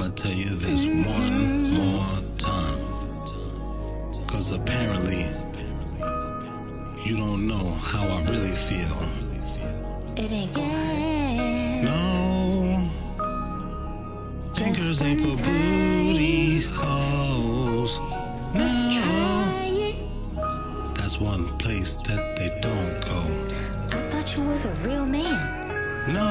I'ma tell you this one more time. Cause apparently, you don't know how I really feel. It ain't gonna No, fingers ain't for booty holes. No, that's one place that they don't go. I thought you was a real man. No,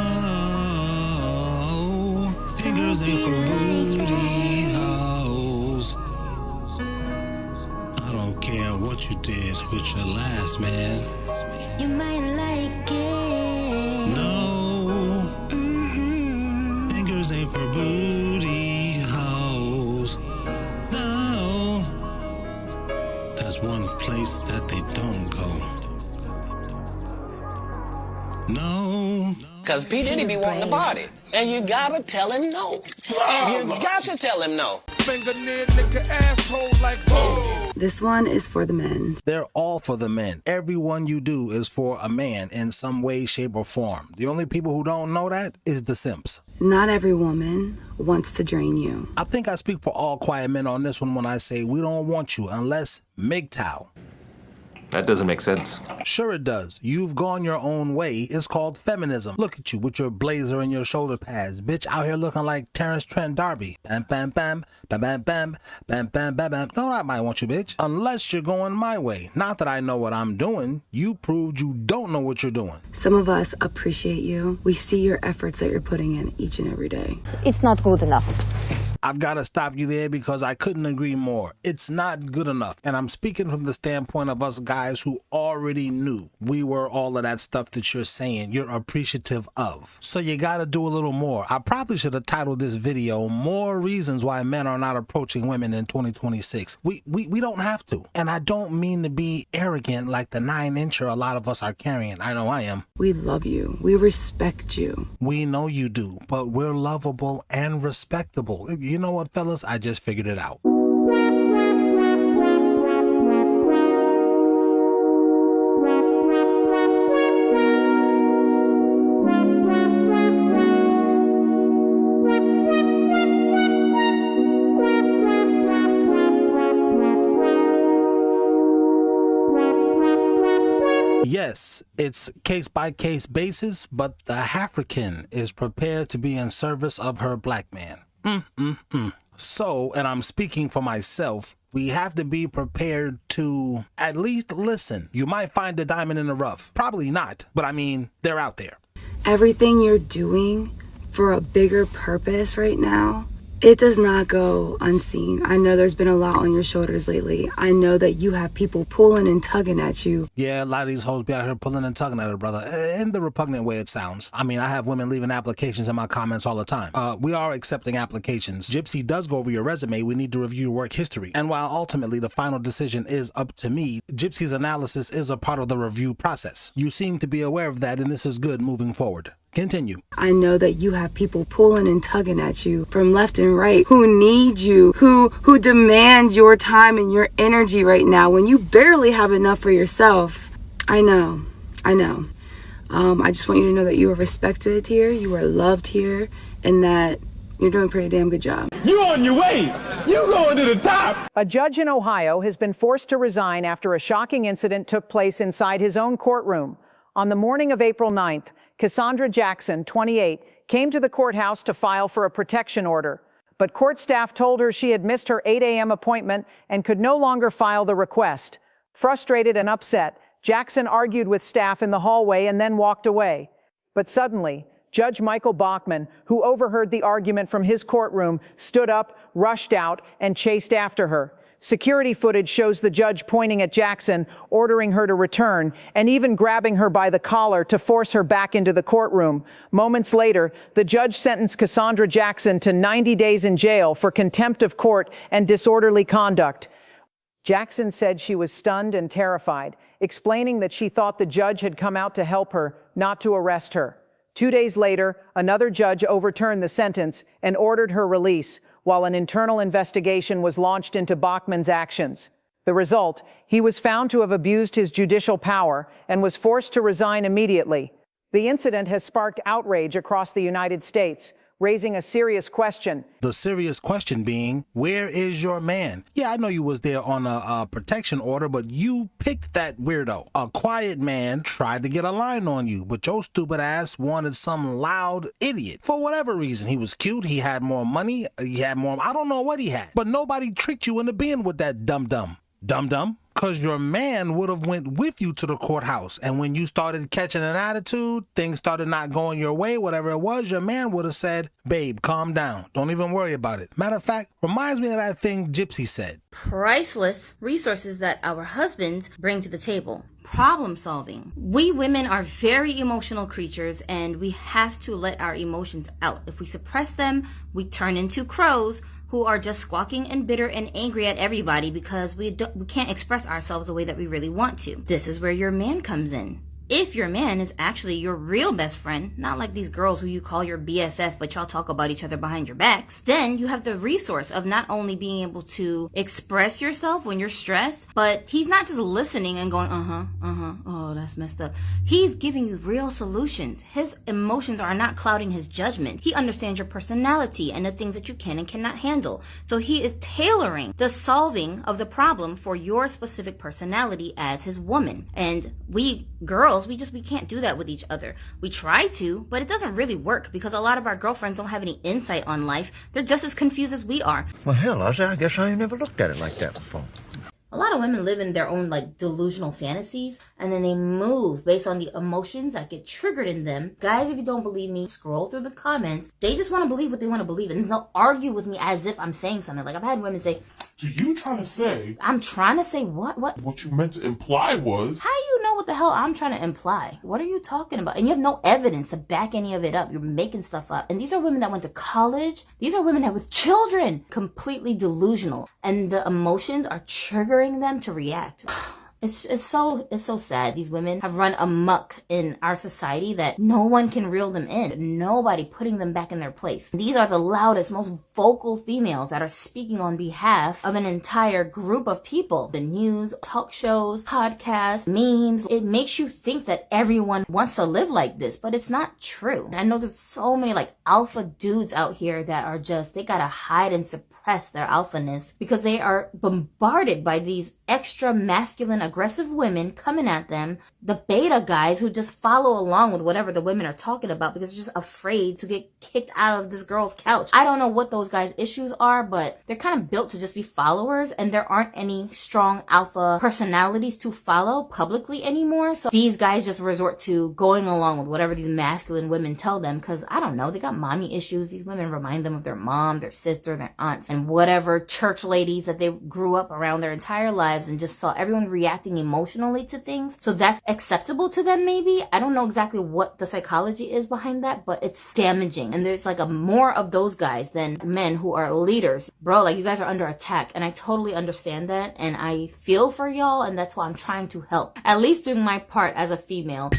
fingers ain't for booty holes. I don't care what you did with your last man. You might like it. No, fingers ain't for booty holes. No, that's one place that they don't go. No. Cause P. Diddy be wanting to party. And you gotta tell him no. You got to tell him no. This one is for the men. They're all for the men. Everyone you do is for a man in some way, shape, or form. The only people who don't know that is the simps. Not every woman wants to drain you. I think I speak for all quiet men on this one when I say we don't want you unless MGTOW. That doesn't make sense. Sure it does. You've gone your own way. It's called feminism. Look at you with your blazer and your shoulder pads. Bitch out here looking like Terrence Trent D'Arby. Bam, bam, bam, bam, bam, bam, bam, bam, bam, bam. No, I might want you, bitch. Unless you're going my way. Not that I know what I'm doing. You proved you don't know what you're doing. Some of us appreciate you. We see your efforts that you're putting in each and every day. It's not good enough. I've got to stop you there because I couldn't agree more. It's not good enough. And I'm speaking from the standpoint of us guys who already knew we were all of that stuff that you're saying you're appreciative of. So you got to do a little more. I probably should have titled this video More Reasons Why Men Are Not Approaching Women in 2026. We don't have to. And I don't mean to be arrogant like the 9-incher a lot of us are carrying. I know I am. We love you. We respect you. We know you do, but we're lovable and respectable. You know what, fellas? I just figured it out. Yes, it's case-by-case basis, but the African is prepared to be in service of her black man. So, and I'm speaking for myself, we have to be prepared to at least listen. You might find a diamond in the rough. Probably not, but I mean, they're out there. Everything you're doing for a bigger purpose right now, it does not go unseen. I know there's been a lot on your shoulders lately. I know that you have people pulling and tugging at you. Yeah, a lot of these hoes be out here pulling and tugging at her, brother, in the repugnant way it sounds. I mean, I have women leaving applications in my comments all the time. We are accepting applications. Gypsy does go over your resume. We need to review your work history. And while ultimately the final decision is up to me, Gypsy's analysis is a part of the review process. You seem to be aware of that, and this is good moving forward. Continue. I know that you have people pulling and tugging at you from left and right who need you, who demand your time and your energy right now when you barely have enough for yourself. I know. I just want you to know that you are respected here, you are loved here, and that you're doing a pretty damn good job. You on your way. You going to the top. A judge in Ohio has been forced to resign after a shocking incident took place inside his own courtroom. On the morning of April 9th, Cassandra Jackson, 28, came to the courthouse to file for a protection order. But court staff told her she had missed her 8 a.m. appointment and could no longer file the request. Frustrated and upset, Jackson argued with staff in the hallway and then walked away. But suddenly, Judge Michael Bachmann, who overheard the argument from his courtroom, stood up, rushed out, and chased after her. Security footage shows the judge pointing at Jackson, ordering her to return, and even grabbing her by the collar to force her back into the courtroom. Moments later, the judge sentenced Cassandra Jackson to 90 days in jail for contempt of court and disorderly conduct. Jackson said she was stunned and terrified, explaining that she thought the judge had come out to help her, not to arrest her. 2 days later, another judge overturned the sentence and ordered her release, while an internal investigation was launched into Bachmann's actions. The result, he was found to have abused his judicial power and was forced to resign immediately. The incident has sparked outrage across the United States, raising a serious question. The serious question being, where is your man? Yeah, I know you was there on a protection order, but you picked that weirdo. A quiet man tried to get a line on you, but your stupid ass wanted some loud idiot. For whatever reason, he was cute, he had more money, he had more, I don't know what he had. But nobody tricked you into being with that dum-dum. Dum-dum? Because your man would have went with you to the courthouse. And when you started catching an attitude, things started not going your way, whatever it was, your man would have said, babe, calm down. Don't even worry about it. Matter of fact, reminds me of that thing Gypsy said. Priceless resources that our husbands bring to the table. Problem solving. We women are very emotional creatures, and we have to let our emotions out. If we suppress them, we turn into crows who are just squawking and bitter and angry at everybody because we can't express ourselves the way that we really want to. This is where your man comes in. If your man is actually your real best friend, not like these girls who you call your BFF but y'all talk about each other behind your backs, then you have the resource of not only being able to express yourself when you're stressed, but he's not just listening and going, oh, that's messed up. He's giving you real solutions. His emotions are not clouding his judgment. He understands your personality and the things that you can and cannot handle. So he is tailoring the solving of the problem for your specific personality as his woman. And we girls, we can't do that with each other. We try to, but it doesn't really work because a lot of our girlfriends don't have any insight on life. They're just as confused as we are. Well, hell, I guess I ain't never looked at it like that before. A lot of women live in their own delusional fantasies, and then they move based on the emotions that get triggered in them. Guys, if you don't believe me, scroll through the comments. They just want to believe what they want to believe, and they'll argue with me as if I'm saying something. Like, I've had women say, so you trying to say... I'm trying to say what? What you meant to imply was... How do you know what the hell I'm trying to imply? What are you talking about? And you have no evidence to back any of it up. You're making stuff up. And these are women that went to college. These are women that with children. Completely delusional. And the emotions are triggering them to react. It's so sad. These women have run amok in our society that no one can reel them in. Nobody putting them back in their place. These are the loudest, most vocal females that are speaking on behalf of an entire group of people. The news, talk shows, podcasts, memes. It makes you think that everyone wants to live like this, but it's not true. I know there's so many alpha dudes out here that are just, they gotta hide and suppress their alphaness because they are bombarded by these extra masculine aggressive women coming at them, the beta guys who just follow along with whatever the women are talking about because they're just afraid to get kicked out of this girl's couch. I don't know what those guys' issues are, but they're kind of built to just be followers, and there aren't any strong alpha personalities to follow publicly anymore. So these guys just resort to going along with whatever these masculine women tell them because, I don't know, they got mommy issues. These women remind them of their mom, their sister, their aunts, and whatever church ladies that they grew up around their entire lives and just saw everyone reacting emotionally to things. So that's acceptable to them maybe. I don't know exactly what the psychology is behind that, but it's damaging. And there's more of those guys than men who are leaders. Bro, you guys are under attack, and I totally understand that, and I feel for y'all, and that's why I'm trying to help. At least doing my part as a female.